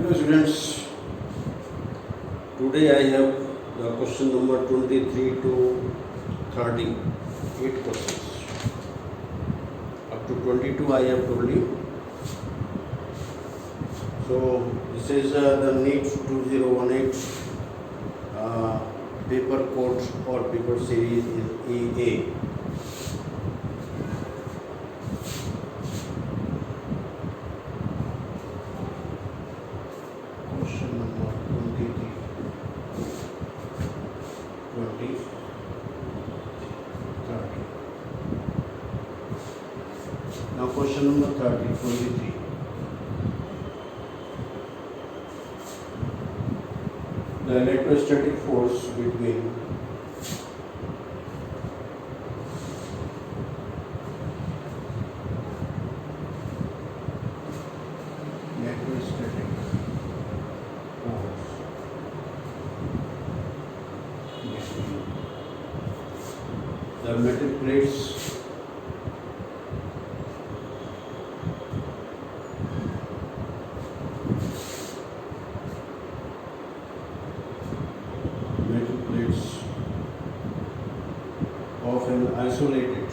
Hello students, today I have the question number 23 to 30, 8 questions. Up to 22 I have told you. So this is the Neet 2018 paper code or paper series is EA. Question number 23, 20, 30. Now question number 30, 23. The electrostatic force between electrostatic force between the metal plates of an isolated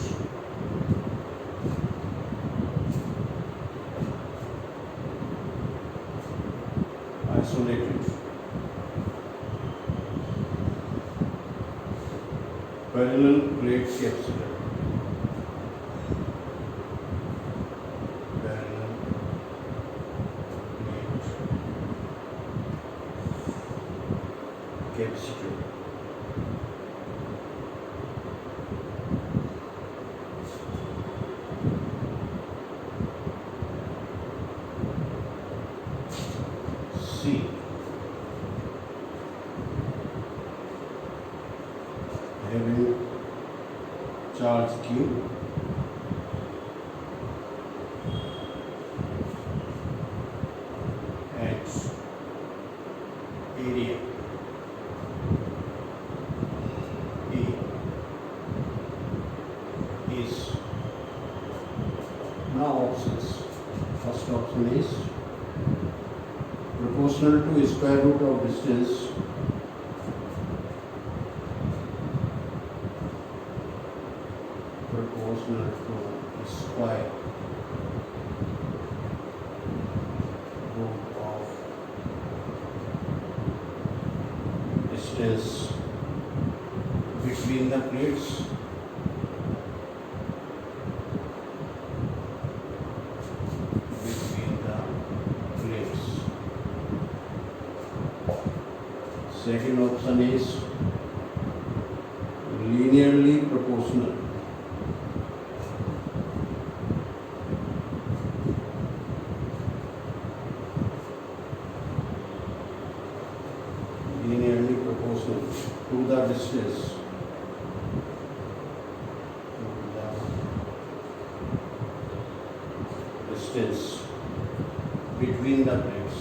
parallel plate capacitor. Parallel plate capacitor. C. Having charge Q at area A is now options. First option is proportional to square root of distance proportional to square root of distance between the plates Second option is linearly proportional. Linearly proportional to the distance. Between the plates.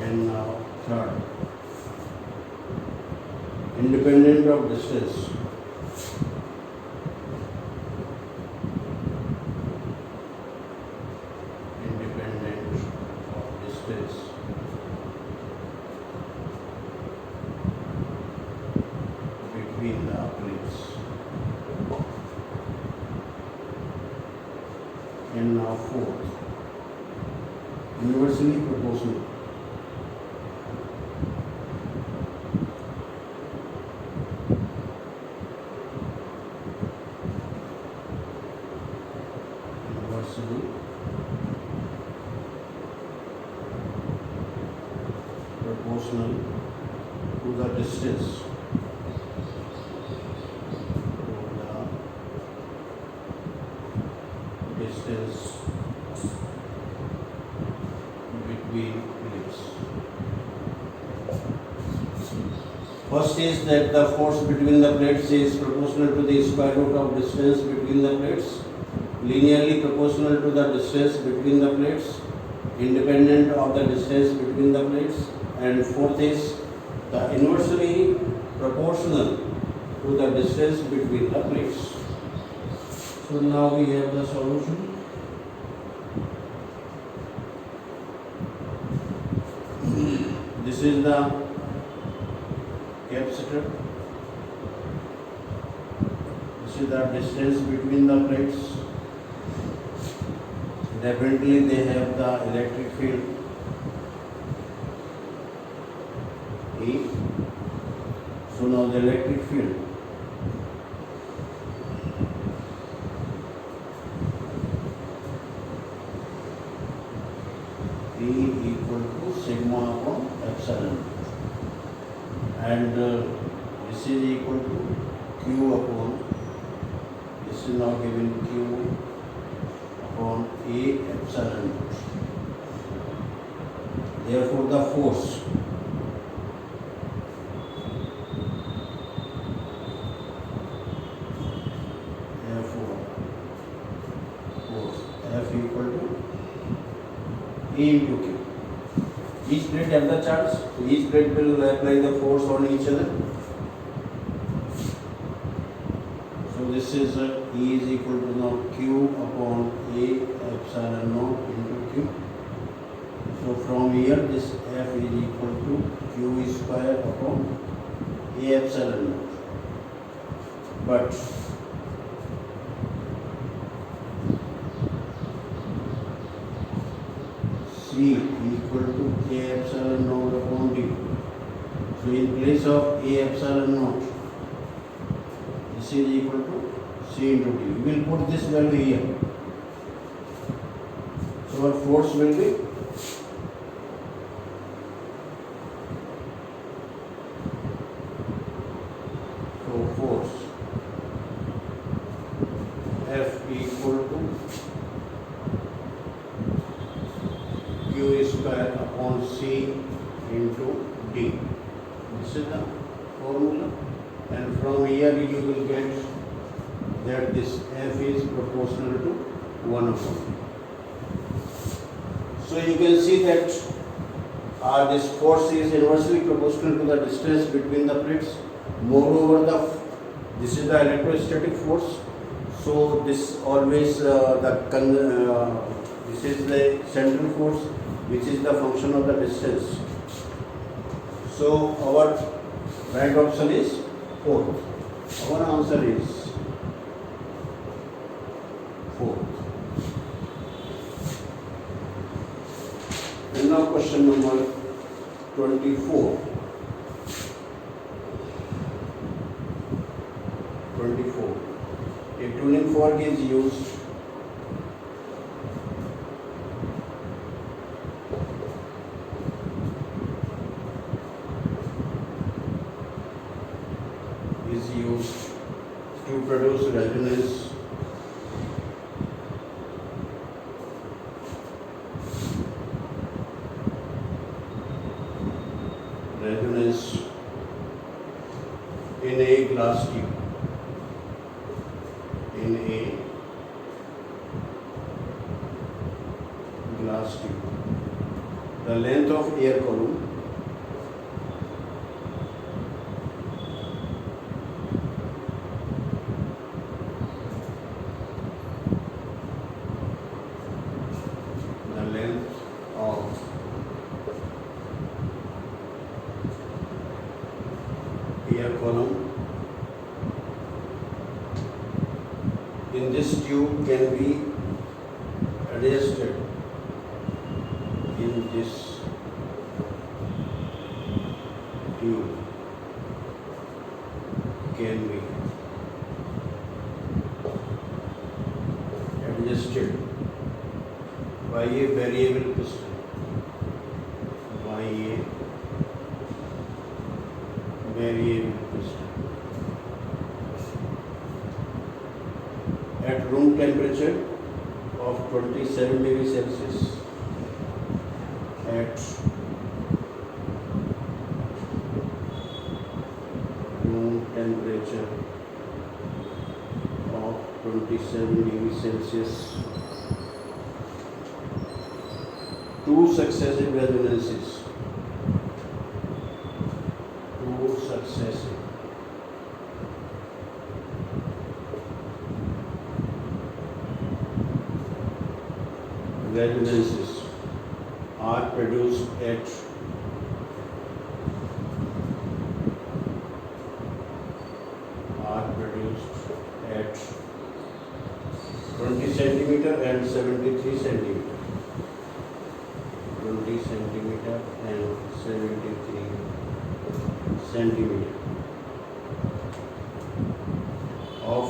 And now third, independent of distance. Independent of distance between the plates. And now fourth, universally proportional. Proportional to the distance between plates. First is that the force between the plates is proportional to the square root of distance between the plates, linearly proportional to the distance between the plates, independent of the distance between the plates, and fourth is the inversely proportional to the distance between the plates. So now we have the solution. This is the capacitor. This is the distance between the plates. Definitely they have the electric field E. So now the electric field E equal to sigma upon epsilon, and this is equal to Q upon, this is now given Q upon A epsilon. Therefore the force F equal to E into Q. Each plate have the charge, so each plate will apply the force on each other. So this is E is equal to now Q upon A epsilon naught into Q. So from here this F is equal to Q square upon A epsilon naught. But C equal to A epsilon naught upon D. So in place of A epsilon naught, this is equal to C into D. We will put this value here. So our force will be force F equal to Q square upon C into D. This is the formula, and from here you will get that this F is proportional to 1 upon. So you can see that this force is inversely proportional to the distance between the plates. Moreover, this is the electrostatic force. So this always this is the central force, which is the function of the distance. So our right option is 4. Our answer is 4. And now question number 24. 24. A tuning fork is used to produce resonance in a glass tube. In a glass tube, the length of air column air column in this tube can be adjusted in this tube can be adjusted by a variable piston. Variable piston at room temperature of 27 degrees Celsius. At room temperature of 27 degrees Celsius, 2 successive resonances two successive resonances are produced at 20 centimeter and 73 centimeter. 20 centimeter and 73 centimeter of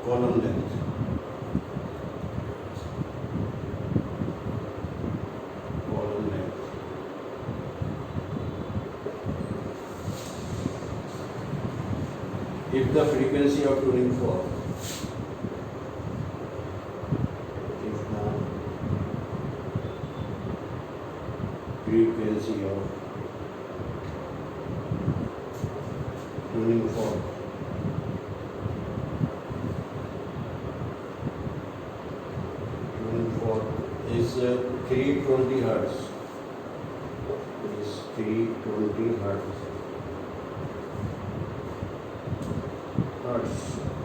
column length. Column length. If the frequency of tuning fork, frequency of tuning fork is 320 hertz. Is 320 hertz. Hertz.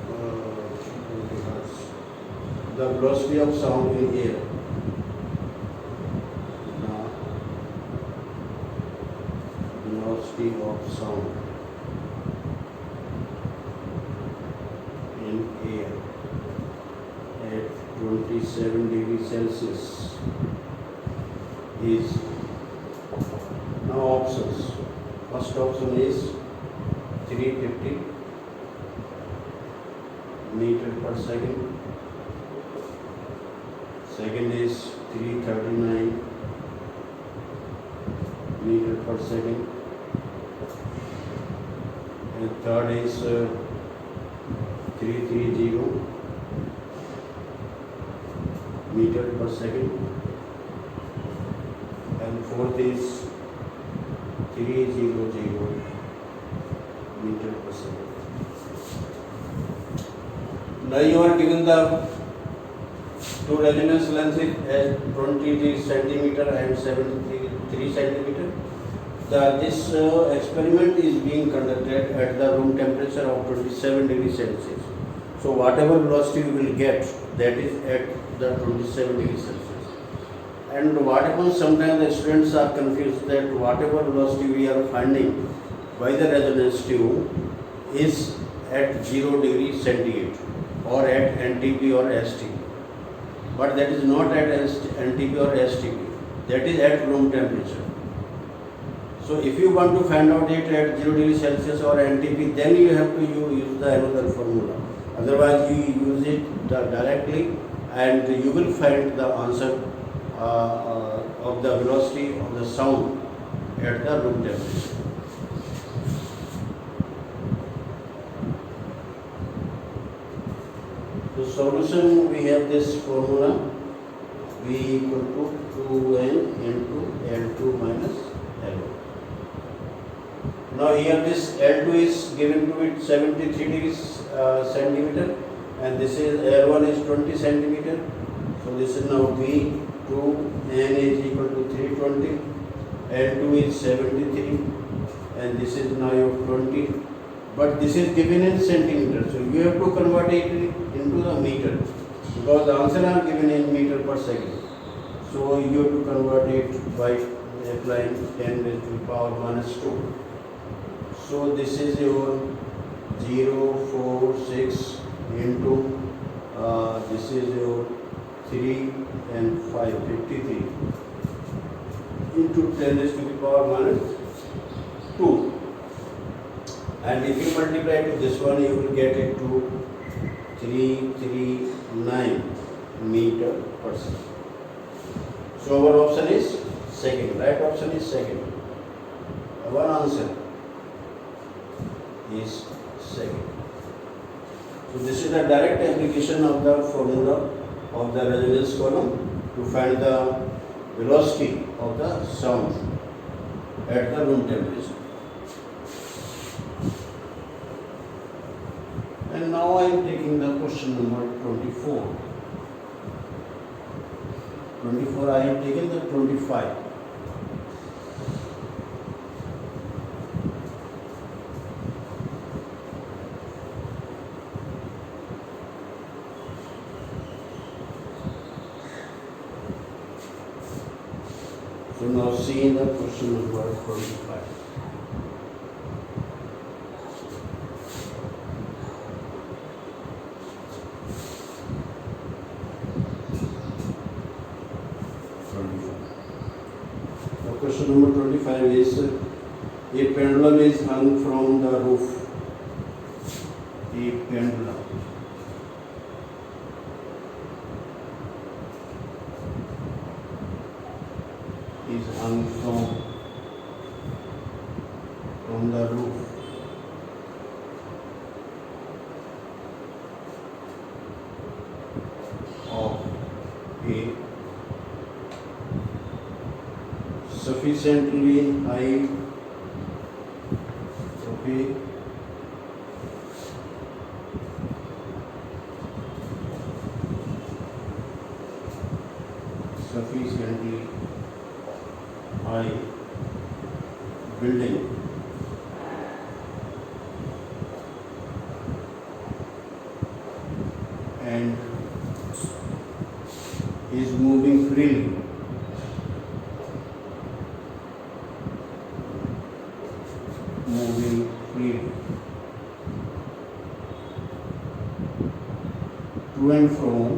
320 hertz. The velocity of sound in air. Velocity of sound in air at 27 degrees Celsius is now options. First option is 350 meter per second. Second is 339 meter per second. And third is 330 meter per second. And fourth is 300 meter per second. Now you are given the two resonance lengths as 20 centimeter and 73 centimeter. This experiment is being conducted at the room temperature of 27 degrees Celsius. So whatever velocity you will get, that is at the 27 degrees Celsius. And what happens, sometimes the students are confused that whatever velocity we are finding by the resonance tube is at 0 degrees centigrade or at NTP or STP. But that is not at NTP or STP. That is at room temperature. So if you want to find out it at 0 degrees Celsius or NTP, then you have to use the another formula. Otherwise you use it directly and you will find the answer of the velocity of the sound at the room temperature. So solution, we have this formula V equal to 2N into L2 minus L1. Now here this L2 is given to it 73 degrees centimeter and this is L1 is 20 centimeter. So this is now V2N is equal to 320, L2 is 73 and this is now your 20. But this is given in centimeter, so you have to convert it into the meter because the answer are given in meter per second. So you have to convert it by applying 10 raised to the power minus 2. So this is your 046 into this is your 3 and 5, 53 into 10 raised to the power minus 2. And if you multiply to this one, you will get it to 339 meter per second. So our option is second. Right option is second. Our answer is second. So this is the direct application of the formula of the resonance column to find the velocity of the sound at the room temperature. And now I am taking the question number 24. 24 I have taken the 25. now see the question number 25. The question number 25 is a pendulum is hung from the roof. A pendulum is hung from the roof of a sufficiently high sufficiently high building and is moving freely. To and from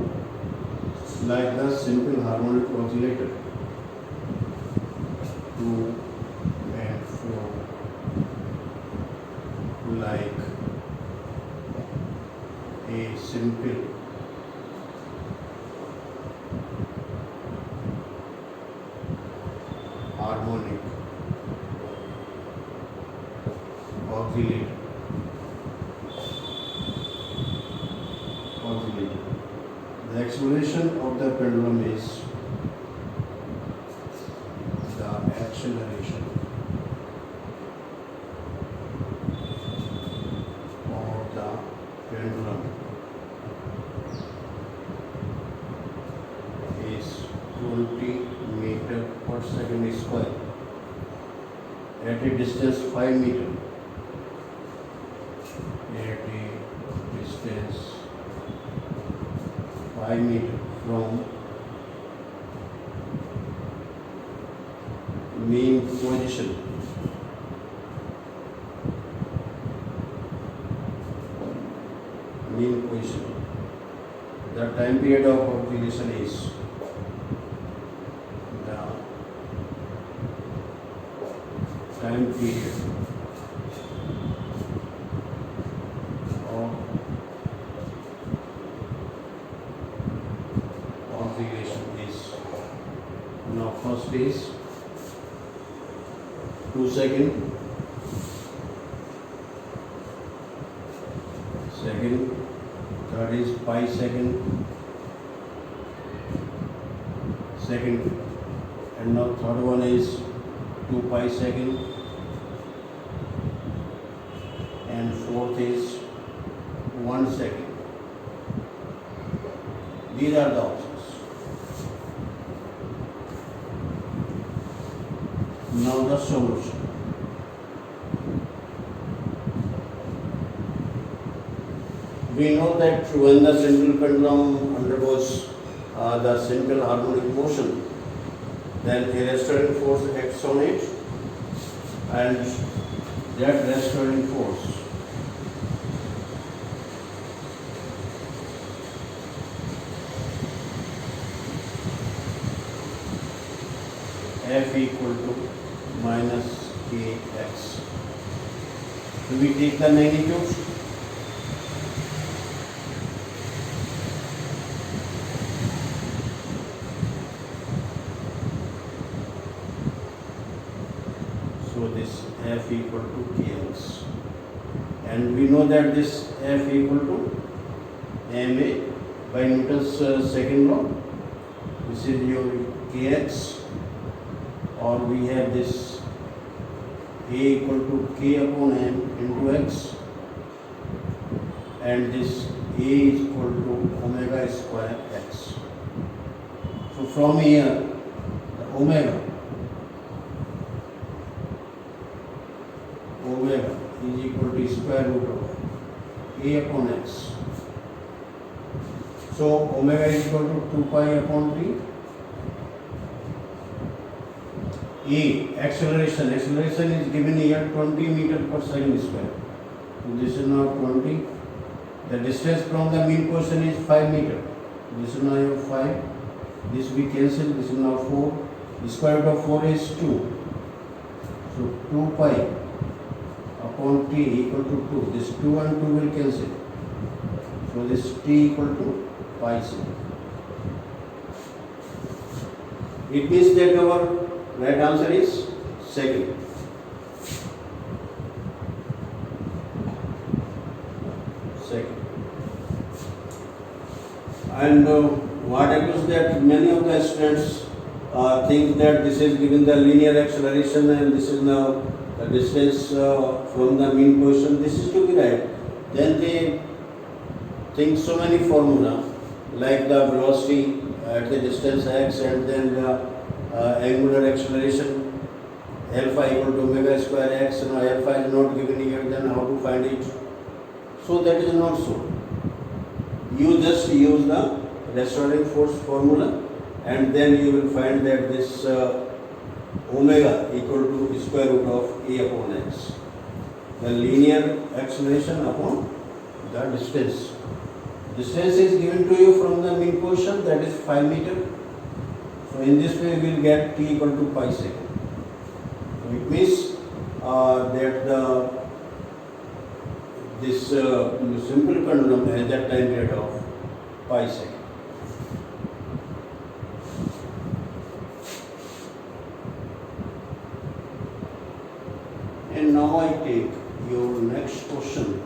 like the simple harmonic oscillator. To and fro like a simple harmonic oscillator. The explanation of the pendulum is the acceleration of the pendulum is 20 meter per second square at a distance 5 meter. At a distance 5 meter from mean position. The time period of observation is the time period of observation is, now first is 2 seconds, second, third is 5 seconds, second, and now third one is 2 pi second, and fourth is 1 second. These are the options. Now the solution. We know that when the simple pendulum undergoes the simple harmonic motion, then a restoring force acts on it, and that restoring force F equal to minus kx. So we take the magnitude. So this F equal to kx, and we know that this F equal to ma by Newton's second law. This is your kx, or we have this A equal to k upon m into x, and this A is equal to omega square x. So from here, the omega is equal to square root of A upon x. So omega is equal to 2 pi upon 3. E, acceleration. Acceleration is given here 20 meter per second square. So this is now 20. The distance from the mean position is 5 meter. This is now your 5. This we cancel. This is now 4. The square root of 4 is 2. So 2 pi upon t equal to 2. This 2 and 2 will cancel. So this t equal to pi c. It means that our right answer is second. And what happens that many of the students think that this is given the linear acceleration and this is now the distance from the mean position. This is to be right. Then they think so many formula like the velocity at the distance x and then the angular acceleration alpha equal to omega square x. Now alpha is not given here, then how to find it? So that is not so. You just use the restoring force formula and then you will find that this omega equal to square root of a upon x. The linear acceleration upon the distance. Distance is given to you from the mean position, that is 5 meter. So in this way we will get t equal to pi second. So it means that this simple pendulum has that time period of pi second. And now I take your next question.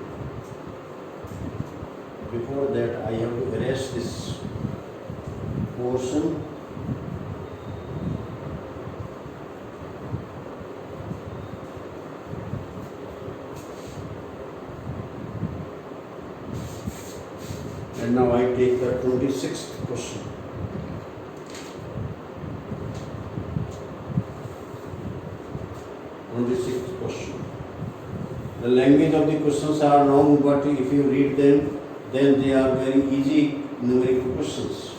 Before that I have to erase this portion. And now I take the 26th question. The language of the questions are long, but if you read them, then they are very easy numerical questions.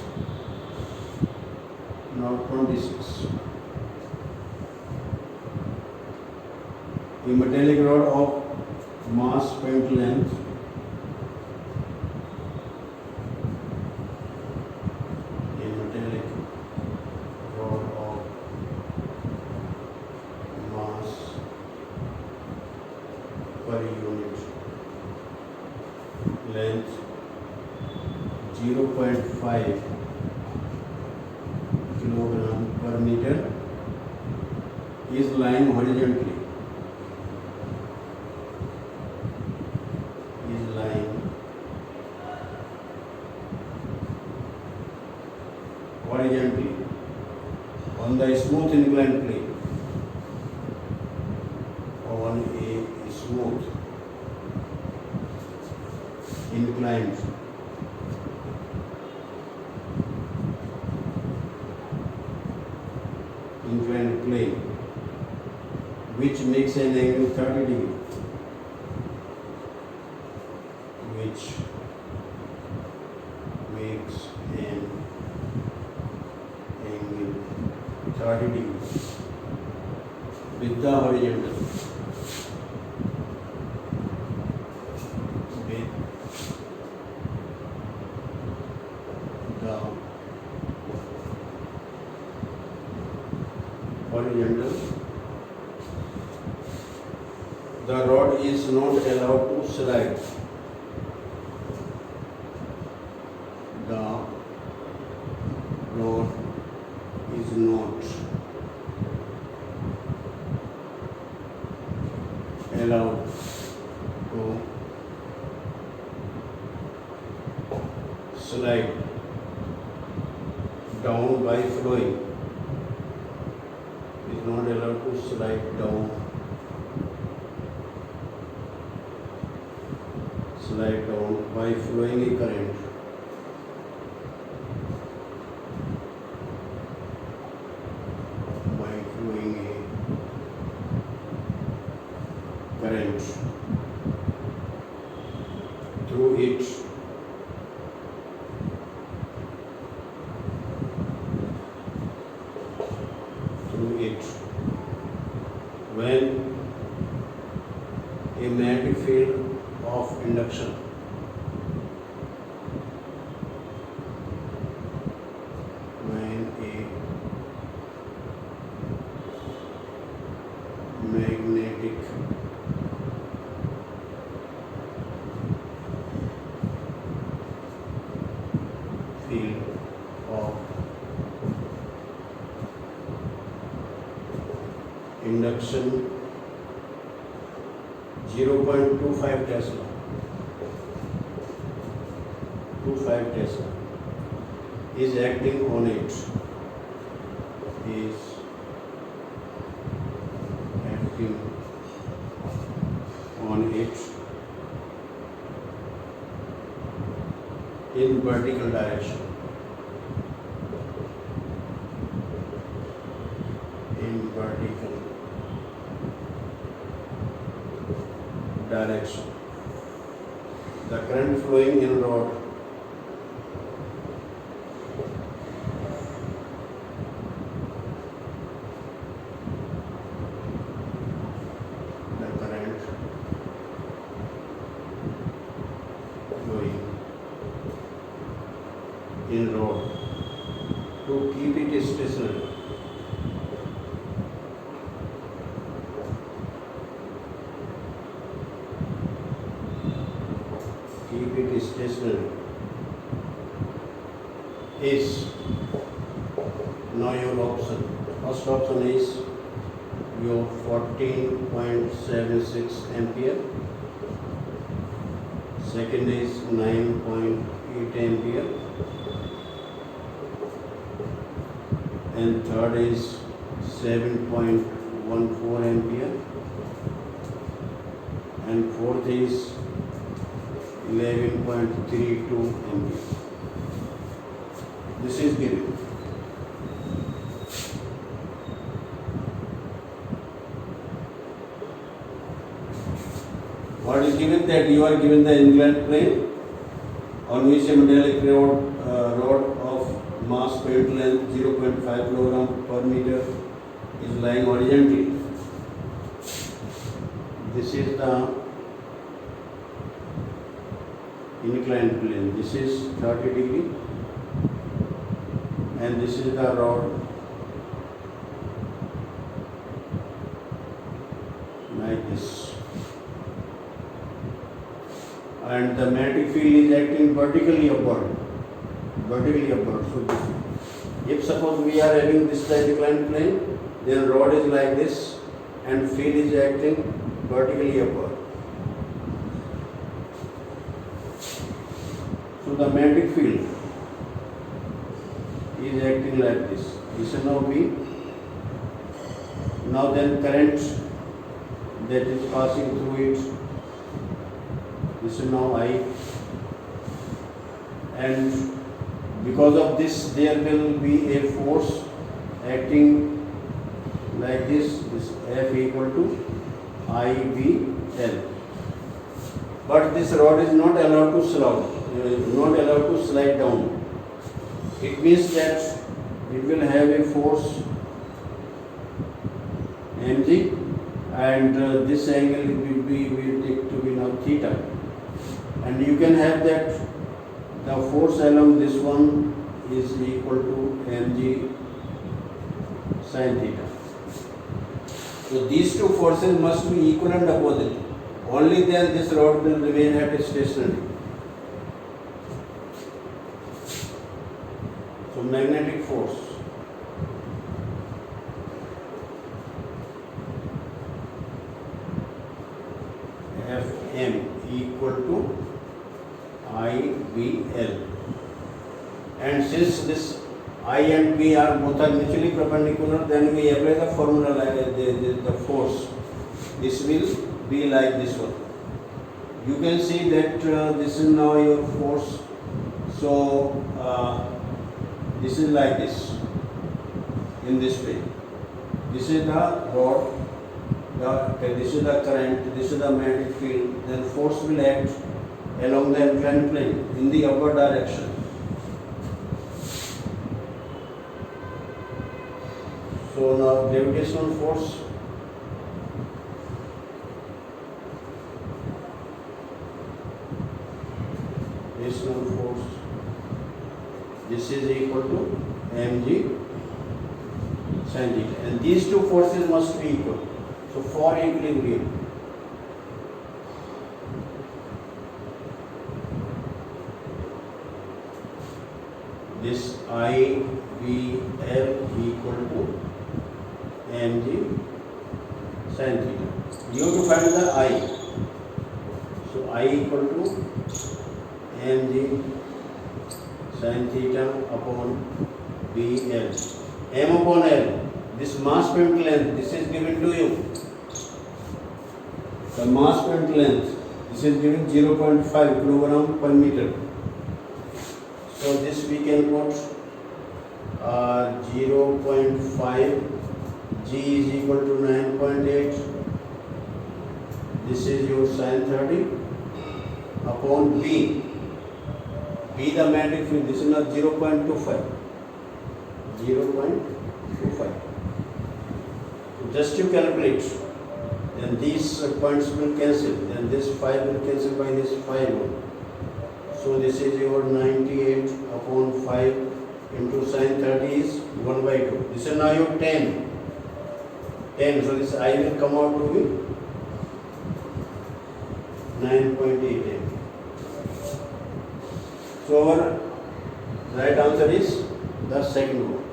Now 26. A metallic rod of mass point length per unit length 0.5 kilogram per meter is lying horizontally. On the smooth inclined plane. On a smooth inclined plane, which makes an angle 30 degree, which makes an angle 30 degree with the horizontal. The rod is not allowed to slide. The rod is not allowed to slide down by flowing. Is not allowed to slide down by flowing a current. By flowing a current through it. Through it. a magnetic field of induction. When a magnetic field of induction 0.25 Tesla, 25 Tesla is acting on it, is acting on it in vertical direction, in vertical direction. The current flowing in rod in rod to keep it stationary. Keep it stationary is now your option. First option is your 14.76 ampere. Second is 9.8 ampere. And third is 7.14 ampere. And fourth is 11.32 ampere. This is given. What is given? That you are given the inclined plane on which a metallic rod of mass point length 0.5 kg per meter is lying horizontally. This is the inclined plane. This is 30 degree and this is the rod like this. And the magnetic field is acting vertically upward. Vertically upward. So this, if suppose we are having this inclined plane, then rod is like this and field is acting vertically upward. So the magnetic field is acting like this. This is now V. Now then current that is passing through it, this is now I, and because of this there will be a force acting like this F equal to IVL. But this rod is not allowed to slide down. It means that it will have a force mg, and this angle will take to be now theta. And you can have that the force along this one is equal to mg sin theta. So these two forces must be equal and opposite. Only then this rod will remain at stationary. So magnetic force Fm equal to IVL. And since this I and B are both are mutually perpendicular, then we apply the formula like the force. This will be like this one. You can see that this is now your force. So this is like this, in this way. This is the rod, this is the current, this is the magnetic field. Then force will act along the inclined plane in the upward direction. So now gravitational force gravitational force. This is equal to mg sin theta, and these two forces must be equal. So for equilibrium, this IVL equal to mg sin theta. You have to find the I. So I equal to mg sin theta upon BL. M upon L. This mass per unit length, this is given to you. The mass per unit length, this is given 0.5 kilogram per meter. So this we can put 0.5. G is equal to 9.8. This is your sin 30 upon B. B the magnetic field, this is not 0.25. 0.25. Just to calculate, then these points will cancel, then this 5 will cancel by this 5. So this is your 98 upon 5 into sin 30 is 1 by 2. This is now your 10. So this I will come out to be 9.8. So our right answer is the second one.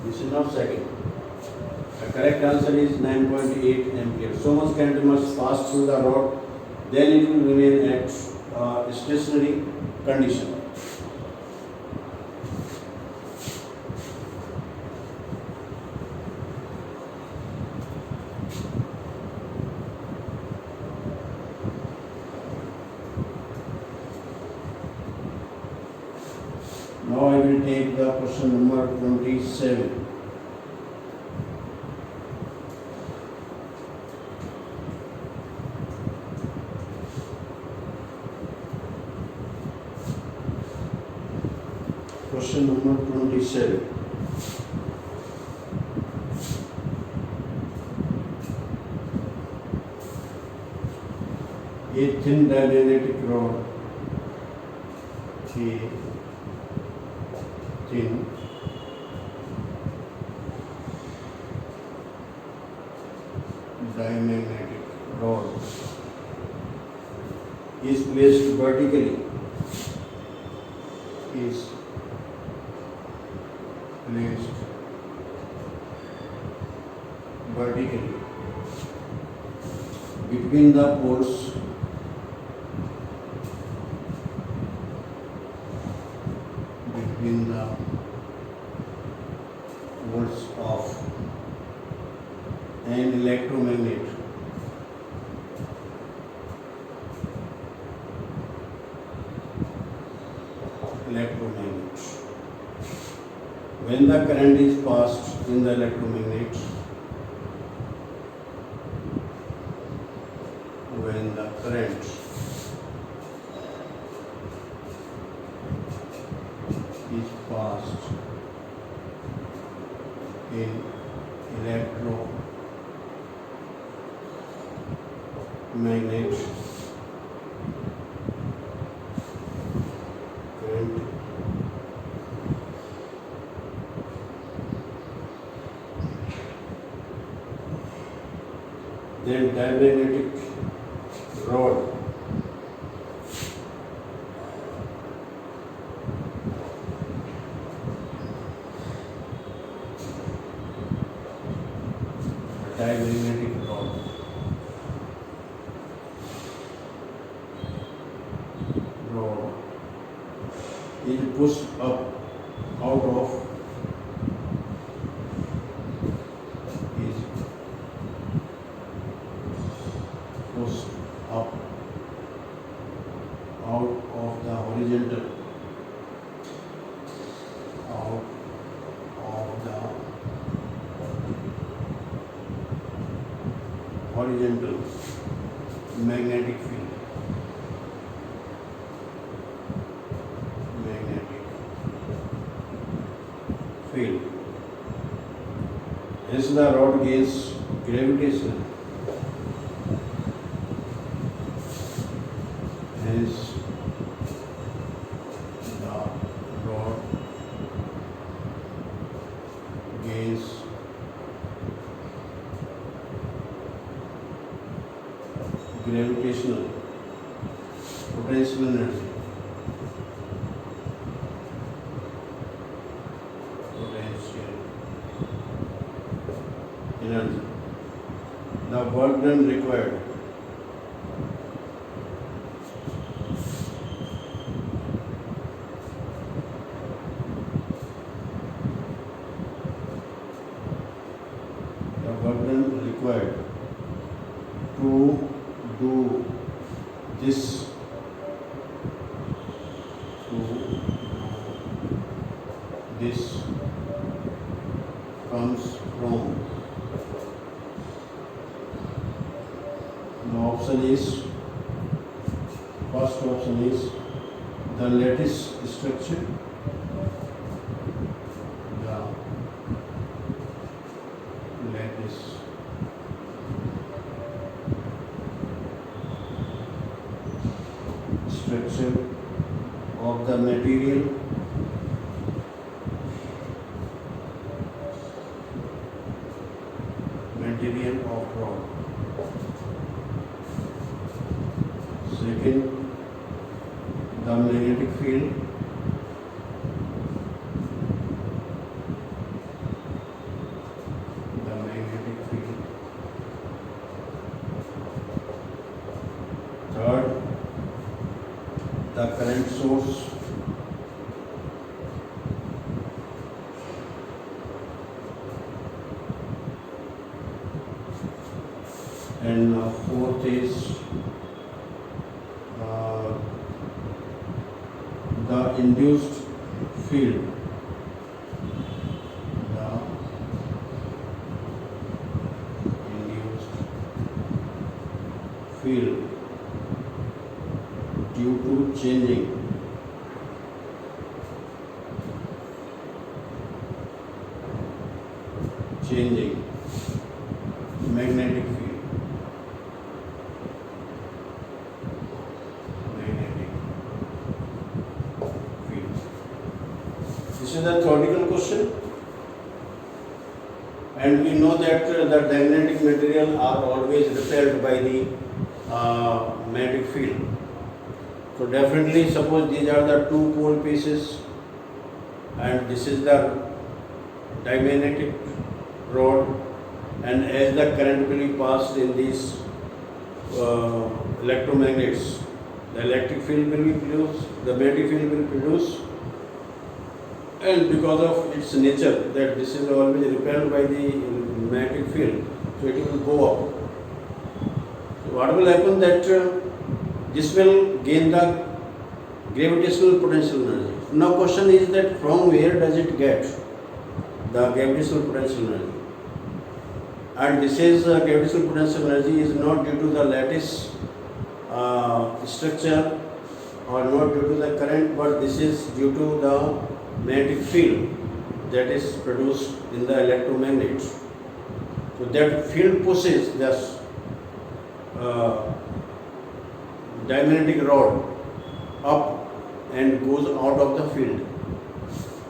This is not second. The correct answer is 9.8 ampere. So much current must pass through the rod, then it will remain at stationary condition. Now I will take the question number 27. Question number 27. A thin diamagnetic rod, thin diamagnetic rod is placed vertically. Between the poles of an electromagnet. When the current is passed in the electromagnet, in electromagnet, current then diamagnetic rod is pushed up out of the horizontal magnetic field. Hence the rod gains gravitation gravitational potential energy. Potential energy. The work done required. The work done required to do this, comes from, the option is, first option is the lattice structure. The lattice structure of the material of rod. Second, the magnetic field. The magnetic field. Third, the current source. And fourth is the induced field. The induced field due to changing magnetic field. This is a theoretical question, and we know that the magnetic material are always repelled by the magnetic field. So definitely, suppose these are the two pole pieces, and this is the dimagnetic rod, and as the current will be passed in these electromagnets, the electric field will be produced, the magnetic field will produce. And because of its nature, that this is always repelled by the magnetic field, so it will go up. So what will happen, that this will gain the gravitational potential energy. Now question is that from where does it get the gravitational potential energy? And this is gravitational potential energy is not due to the lattice structure or not due to the current, but this is due to the magnetic field that is produced in the electromagnets. So that field pushes this dimagnetic rod up and goes out of the field.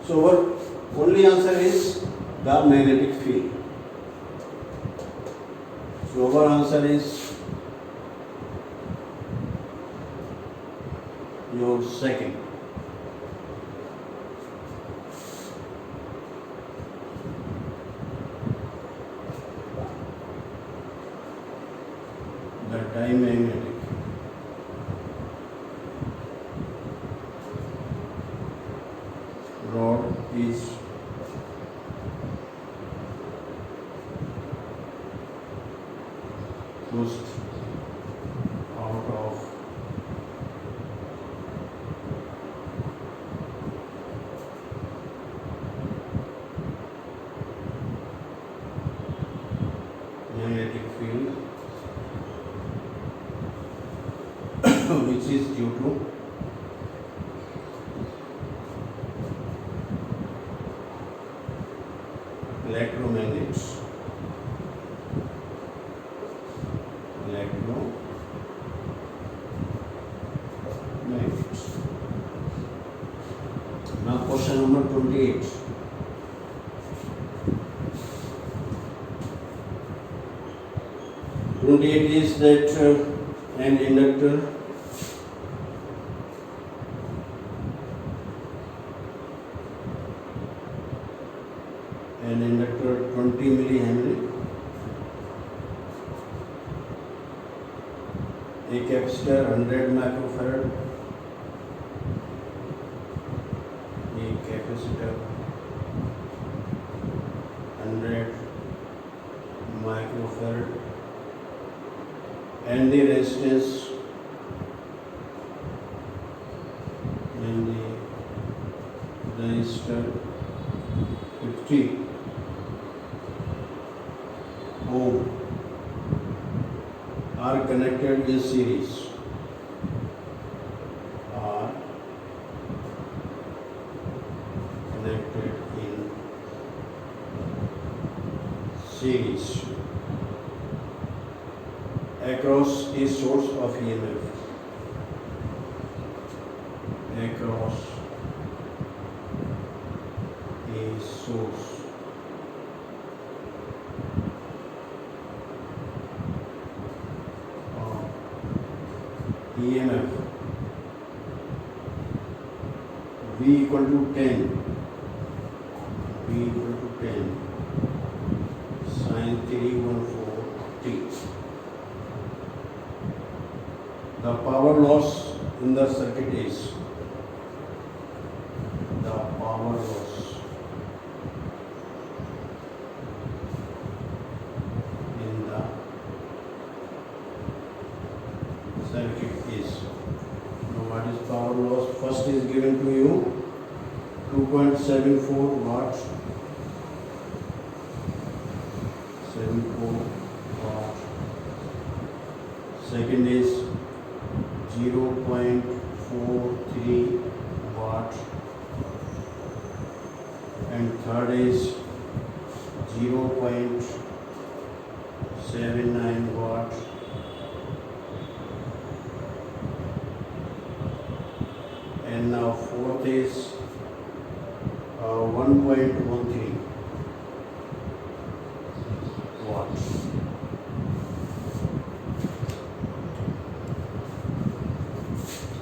So our only answer is the magnetic field. So our answer is your second. The dimagnetic rod is pushed out of magnetic field, which is due to electromagnets. Now question number 28. Is that and inductor and inductor 20 millihenry, a capacitor 100 microfarad, a capacitor 100 microfarad, and the resistance resistor 50 ohm are connected in series. Are connected in series across a source of EMF. Across a source of EMF. V equal to 10. V equal to 10 sin 314 t. The power loss in the circuit is the power loss in the circuit is. Now what is power loss? First is given to you 2.74 watts. 74 watt. Second is 0.43 watt, and third is 0.79 watt, and now fourth is 1.13 watt.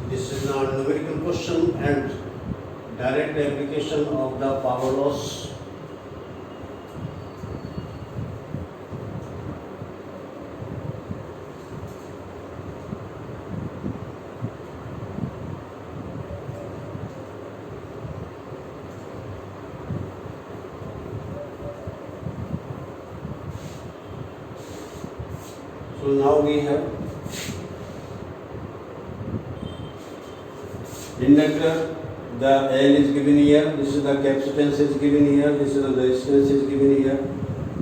This is now a numerical question and direct application of the power loss. So now we have inductor, the L is given here, this is the capacitance is given here, this is the resistance is given here,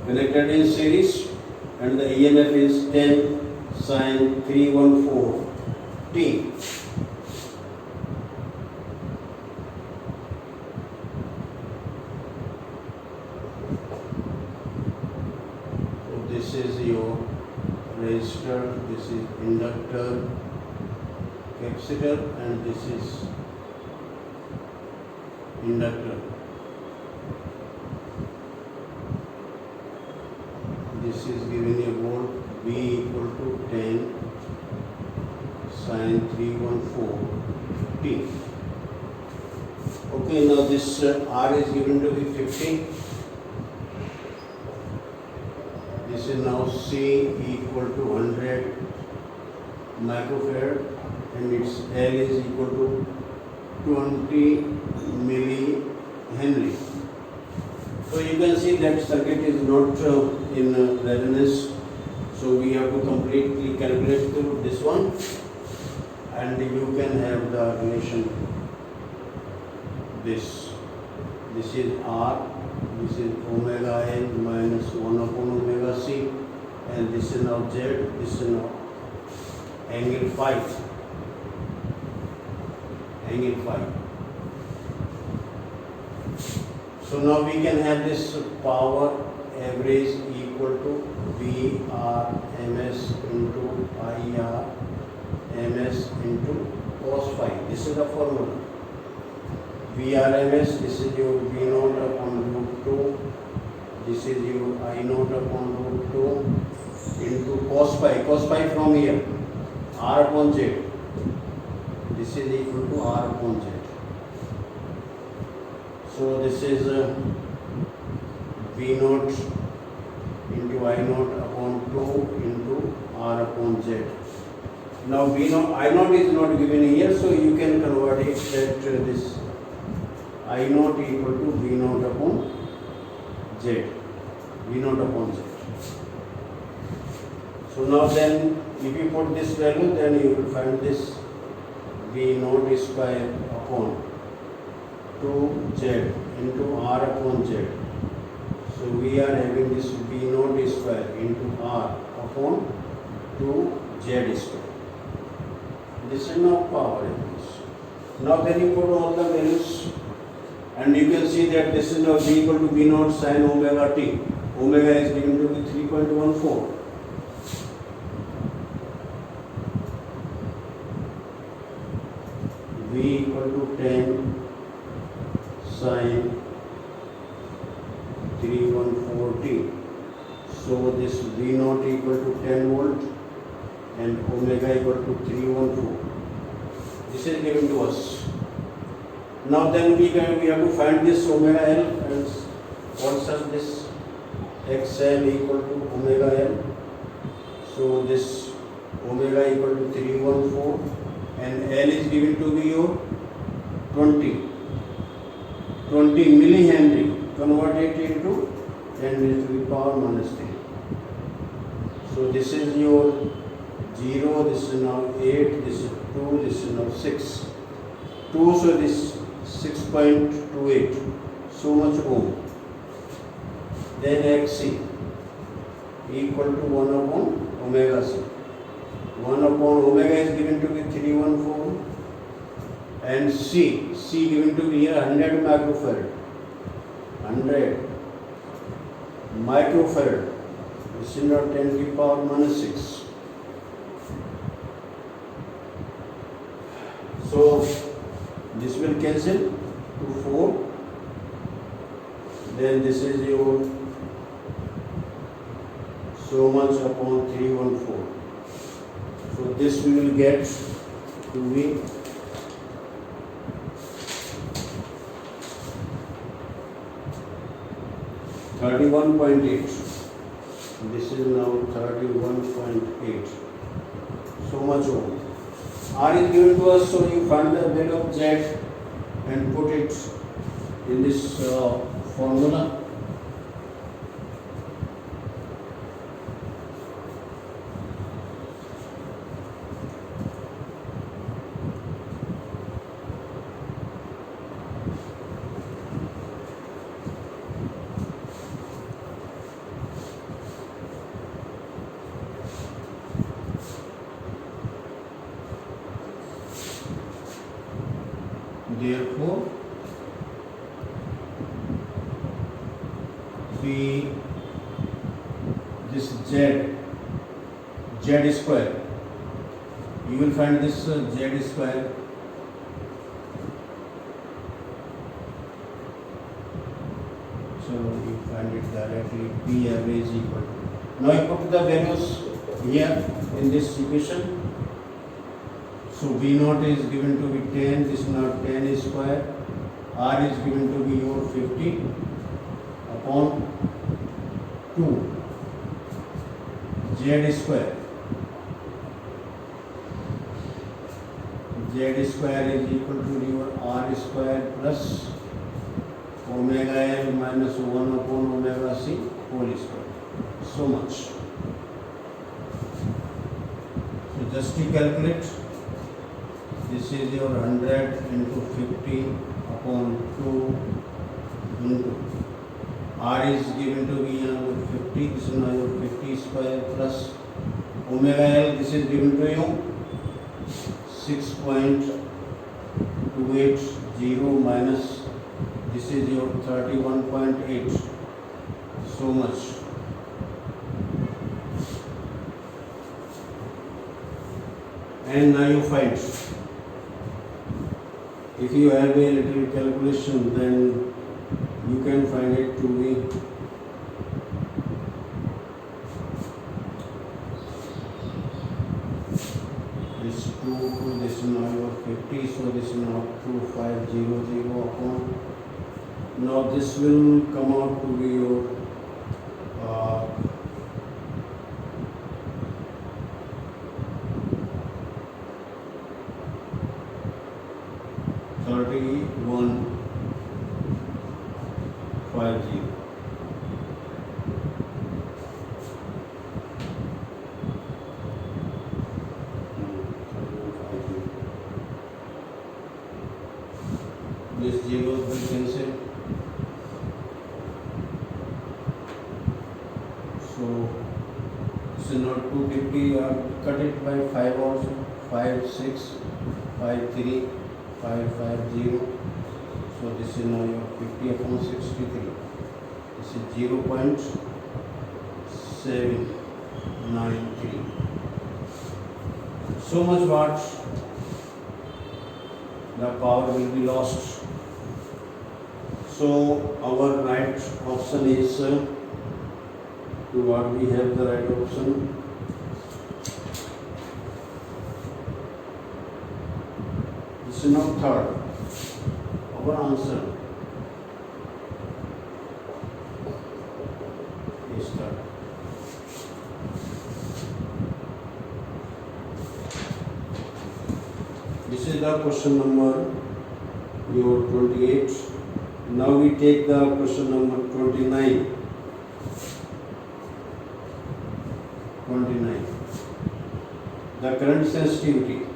connected in series, and the EMF is 10 sin 314 t. So this is your resistor, this is inductor, capacitor, and this is inductor. This is given a volt, V equal to 10 sin 314 t. Okay, now this R is given to be 50. This is now C equal to 100 microfarad, and its L is equal to 20 millihenry. So you can see that circuit is not in resonance. So we have to completely calculate through this one, and you can have the relation. This is R, this is omega N minus 1 upon omega C, and this is now Z, this is now angle phi. Angle phi. So now we can have this power average equal to VRMS into IRMS into cos phi. This is the formula. VRMS, this is your V naught upon root 2. This is your I naught upon root 2 into cos phi. Cos phi from here. R upon Z. This is equal to R upon Z. So this is V naught into I naught upon 2 into R upon Z. Now V naught, I naught is not given here, so you can convert it that this I naught equal to V naught upon Z. V naught upon Z. So now then, if you put this value, then you will find this V naught square upon 2Z into R upon Z. So we are having this V naught square into R upon 2Z square. This is now power increase. Now then you put all the values and you can see that this is now V equal to V naught sin omega t. Omega is given to be 3.14. V equal to 10 sin 314 t. So this V naught equal to 10 volt and omega equal to 314. This is given to us. Now then we have to find this omega L and what such this XL equal to omega L. So this omega equal to 314 and L is given to be your 20 millihenry. Convert it into 10 raised to the power minus 3. So this is your 0, this is now 8, this is 2, this is now 6. 2, so this 6.28. So much ohm. Then XC equal to 1 upon omega C. 1 upon omega is given to be 314 and C given to be here 100 microfarad. 100 microfarad. This is now 10 to the power minus 6. So this will cancel to 4. Then this is your so much upon 314. So this we will get to be 31.8. This is now 31.8. So much ohm. R is given to us, so you find the value of Z and put it in this formula. Therefore, this Z square, you will find this Z square so you find it directly. P average equal to, now you put the values here in this equation. So V naught is given to be 10, this is now 10 square, R is given to be your 50 upon 2, Z square. Z square is equal to your R square plus omega L minus 1 upon omega C whole square. So much. So just to calculate, this is your 100 into 50 upon 2 into R is given to be 50, this is now your 50 square plus omega L, this is given to you 6.280 minus this is your 31.8. So much. And now you find. If you have a little calculation, then you can find it to be 2, this is now your 50, so this is now 2500 upon. Now this will come out to be your 3150. This zero will cancel. So this is not 250. Cut it by 5 also. 5, 6, 5, 3, 5, 5, 0. So this is now your 50 upon 63. This is 0.793. So much watts the power will be lost. So our right option is what we have the right option. This is now third. Our answer is third. This is the question number your 28. Now we take the question number 29. 29. The current sensitivity.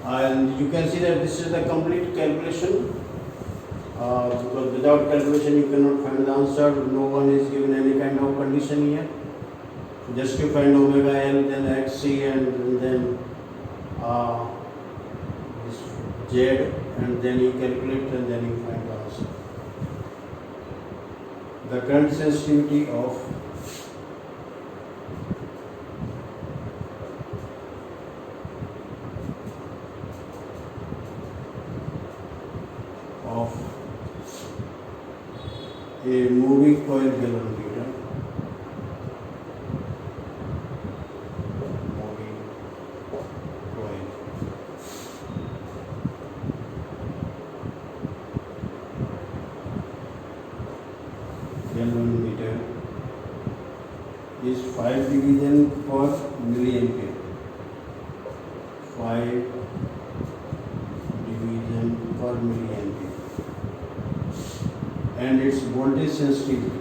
And you can see that this is the complete calculation. Because without calculation you cannot find the answer. No one is given any kind of condition here. Just you find omega L, then XC, and then this Z, and then you calculate, and then you find the answer. The current sensitivity of a moving coil galvanometer. Moving coil. Galvanometer is 5 division per milliampere. 5 division per milliampere. And its voltage sensitivity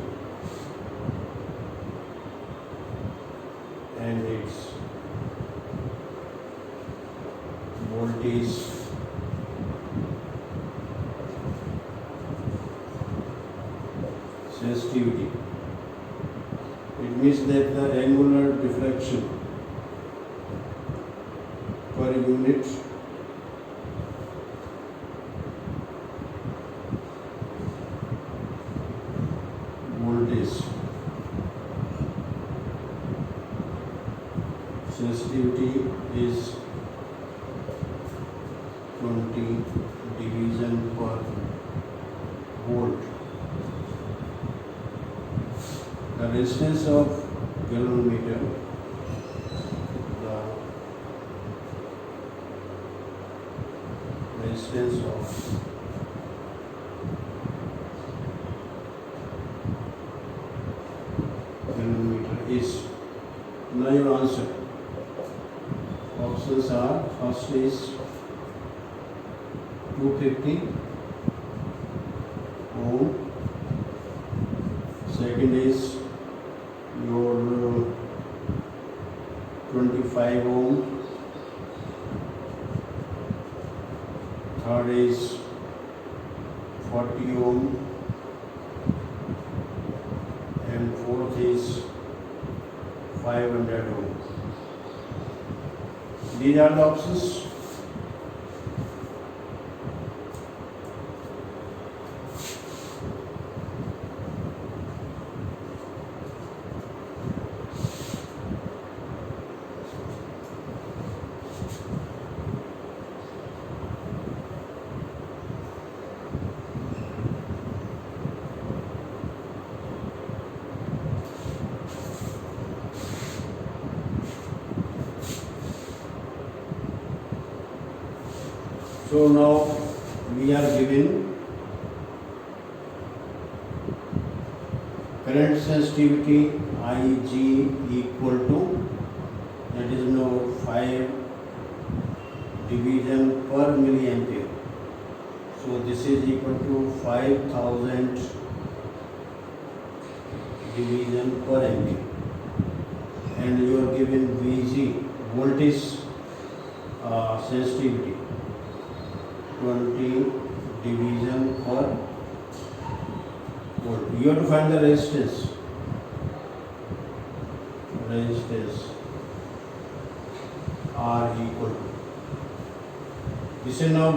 and its voltage sensitivity. It means that the angular deflection per unit voltage sensitivity is 20 division per volt. The resistance of galvanometer, the resistance of galvanometer is. Now your answer. Options are: first is 250 ohm, second is your 25 ohm, third is 40 ohm, and fourth is 500 ohm. These are the options. So now we are given current sensitivity Ig equal to, that is now 5 division per milliampere. So this is equal to 5000 division per ampere, and you are given Vg, voltage sensitivity, 20 division per volt. You have to find the resistance. R equal to, this is now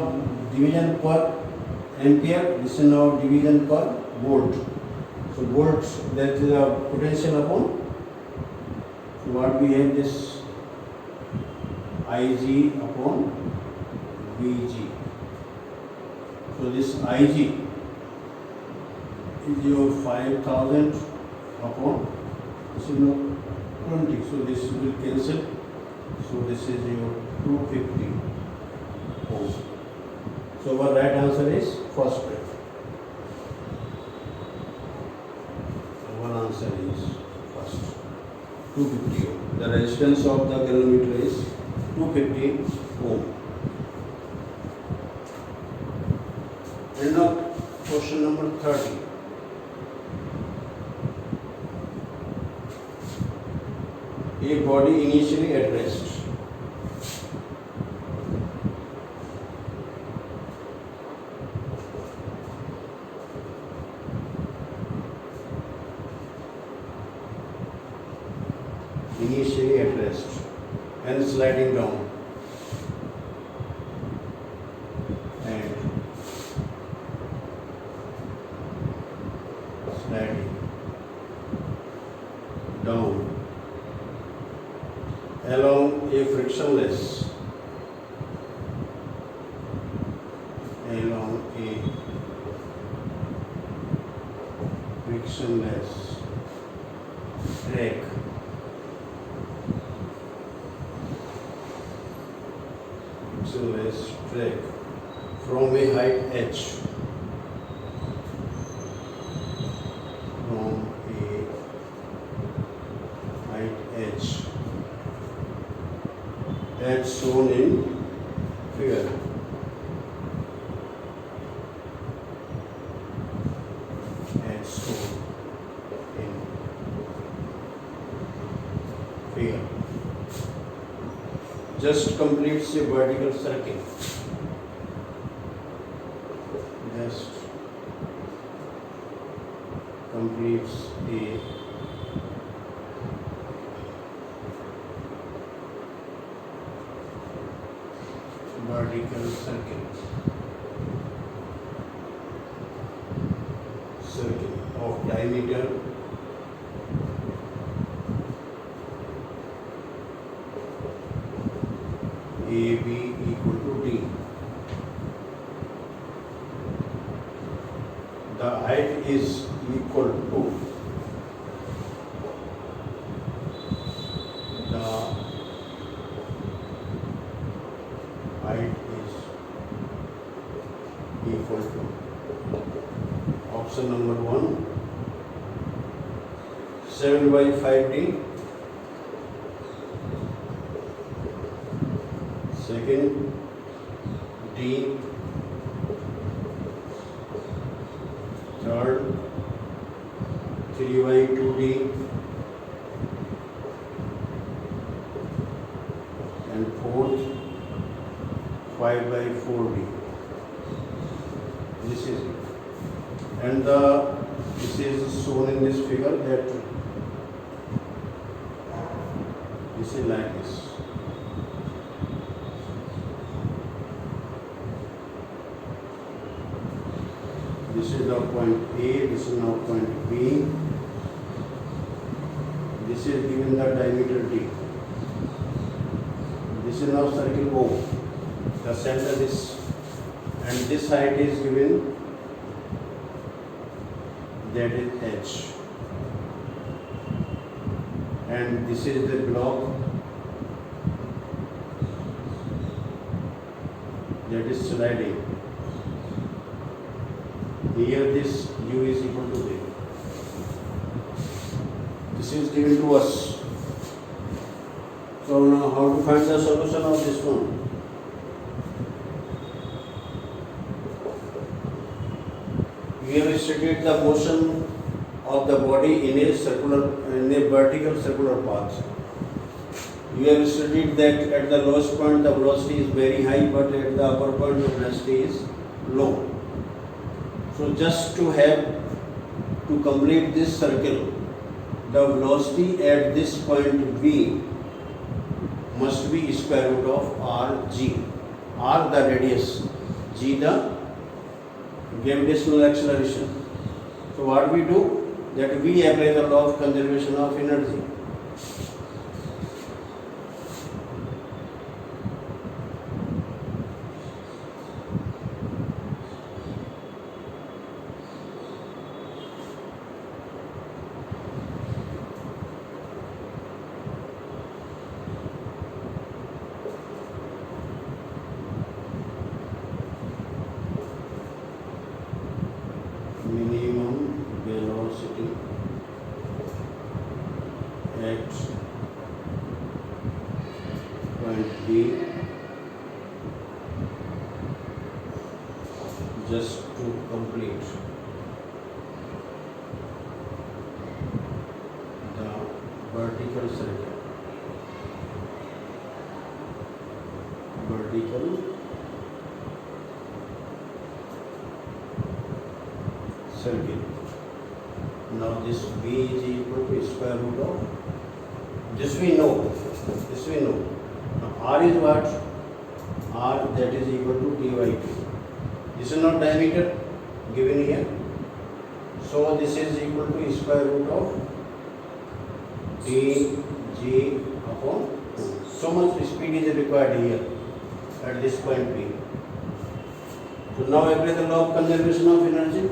division per ampere, this is now division per volt. So volts, that is the potential upon, so what we have, this Ig upon Vg. So this Ig is your 5000 upon, this is now 20, so this will cancel, so this is your 250 ohm. So our right answer is first step. Our answer is first, 250 ohm. The resistance of the galvanometer is 250 ohm. And now question number 30. A body initially at rest. Initially at rest and sliding down, and sliding down along a frictionless track from a height h, as shown in figure. As shown in figure. Just completes a vertical circle. Just completes a vertical circle of diameter AB equal to D. The height is equal to option number 1, 7 by 5D. Second, D. Third, 3 by 2D. And fourth, 5 by 4D. This is it. And this is shown in this figure, that this is like this. This is now point A, this is now point B. This is given the diameter D. This is now circle O. The center is, and this height is given, that is H. And this is the block, that is sliding. Here this u is equal to v. This is given to us. So now how to find the solution of this one? We have studied the motion of the body in a vertical circular path. We have studied that at the lowest point the velocity is very high, but at the upper point the velocity is low. So just to complete this circle, the velocity at this point V must be square root of rg. R the radius, g the gravitational acceleration. So what we do, that we apply the law of conservation of energy. Minimum velocity at point B, just to complete the vertical circle. Now this V is equal to square root of, this we know. Now R is what? R, that is equal to d by 2. This is not diameter given here. So this is equal to square root of dg upon 2. So much speed is required here at this point P. So now apply the law of conservation of energy.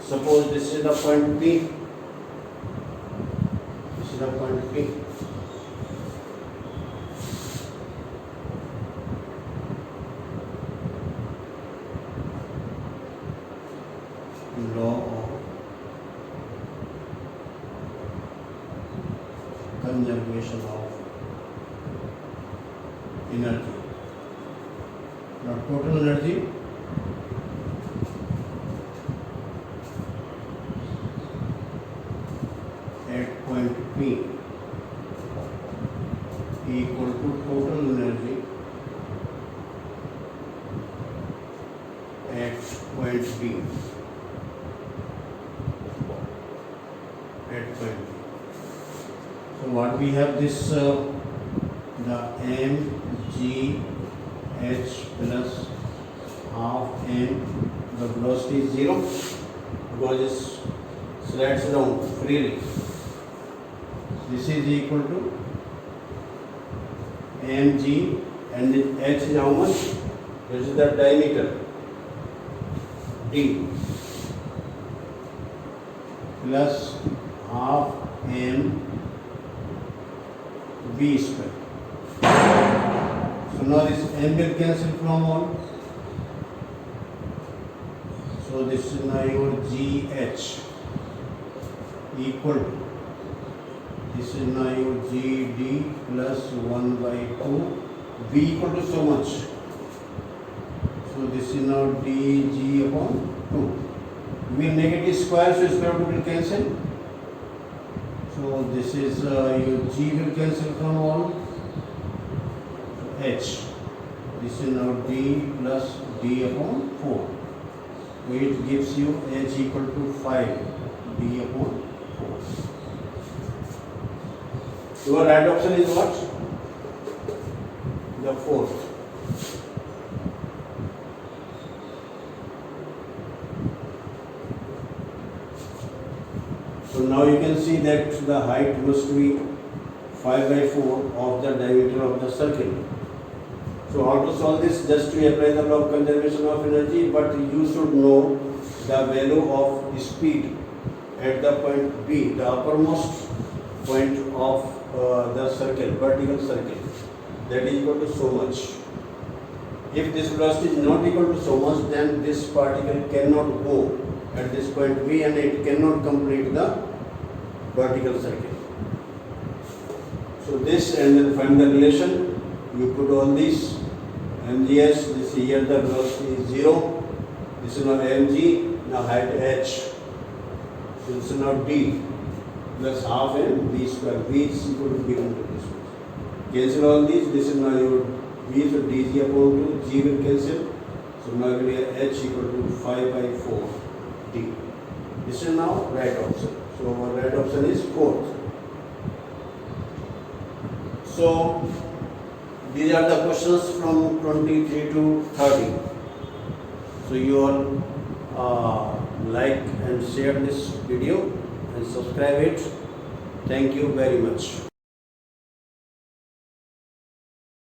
Suppose this is the point P. This is the point P. Law of conservation of energy. Now total energy at point P equal to total energy at point B. So what we have this the mgh plus half m, the velocity is 0 because it slides down freely. This is equal to mg and h is how much? This is the diameter d plus half m v square. So now this m will cancel from all. So this is now your gh equal to, this is now your gd plus 1 by 2, v equal to so much. So this is now dg upon 2. We negative square, so square root will cancel. So this is your g will cancel from all. So h. This is now d plus d upon 4. So it gives you h equal to 5 d upon 4. Your right option is what? The fourth. So now you can see that the height must be 5 by 4 of the diameter of the circle. So how to solve this? Just to apply the law of conservation of energy, but you should know the value of speed at the point B, the uppermost point of the circle, vertical circle, that is equal to so much. If this velocity is not equal to so much, then this particle cannot go at this point B and it cannot complete the vertical circle. So this, and then find the relation. You put all these, mgs, this here the velocity is 0, this is now mg, now height h, so this is now d plus half m v square, v is equal to given to this one. Cancel all these, this is now your v, so dg upon 2, g will cancel, so now it will be h equal to 5 by 4 d. This is now right option, so our right option is 4th. So these are the questions from 23 to 30. So you all like and share this video and subscribe it. Thank you very much.